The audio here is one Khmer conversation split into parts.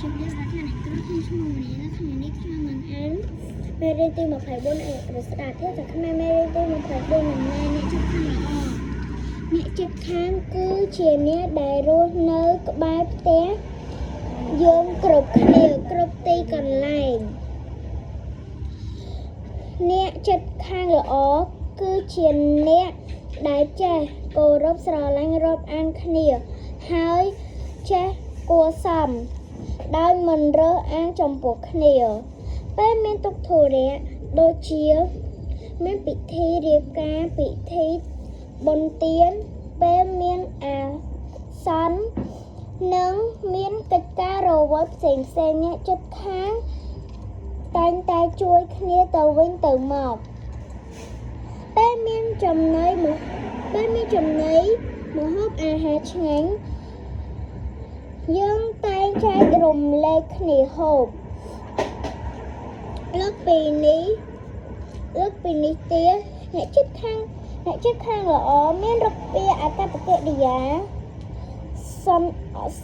ជំរាបថាអ្នកគ្រូខ្ញុំឈ្មោះមនីและថ្ងៃនេះខ្ញុំនឹងអានមេរៀនទី24ឬស្ដាប់ទេតែខ្មែរមេរៀនទី24មិនមែនអ្នកជិតខាងល្អអ្នកជិតខាងគឺជាអ្នកដែលរស់នៅក្បែរផ្ទះយើងគ្រប់គ្នាគ្រប់ទីកន្លែងអ្នកជិតខាងល្អគឺជាអ្នកដែលចេះគោរពស្រឡាញ់រាប់អានគ្នាហើយចេះគួរសមដោយមិនរើសអើងចំពោះគ្នាពេលមានទុក្ខធុរៈដូចជាមានពិធីរៀបការពិធីបុណ្យទានពេលមានអាសន្ននិងមានកិច្ចការរវល់ផ្សេងអ្នកជិតខាងតែងតែជួយគ្នាទៅវិញទៅមកពេលមានចំណីម្ហូបអាហារឆ្ងាញ់យើងតែងចែករំលែកគ្នាហូបលើកពីនេះទៀតអ្នកជិតខាងល្អមានរបៀបអាកប្បកិរិយា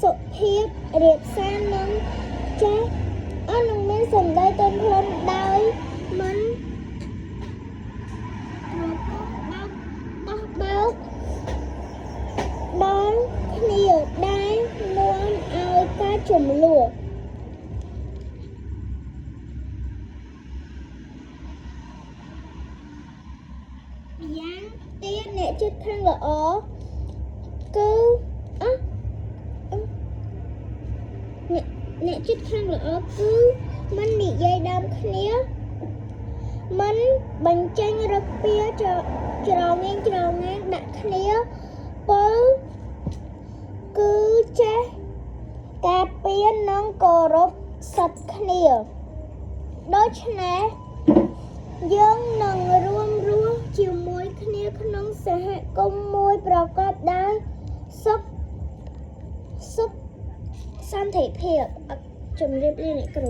សុភាពរាបសារនិងចេះនឹងមានសម្ដីទន់ភ្លន់ដោយមិនបោះបោកដល់គ្នាដែលនាំឲ្យការចំនួនយ៉ាងទៀតអ្នកជិតខាងល្អគឺអ្នកជិតខាងល្អគឺមិននិយាយដើមគ្នាមិនបញ្ចេញរបៀបច្រងែងដាក់គ្នាពលគឺចេះការពារនិងគោរពសិទ្ធិគ្នាដូច្នេះយើងនឹងរួមរស់ជាមួយគ្នាក្នុងសហគមន៍មួយប្រកបដោយសុខសន្តិភាពជំរាបលាអ្នកគ្រូ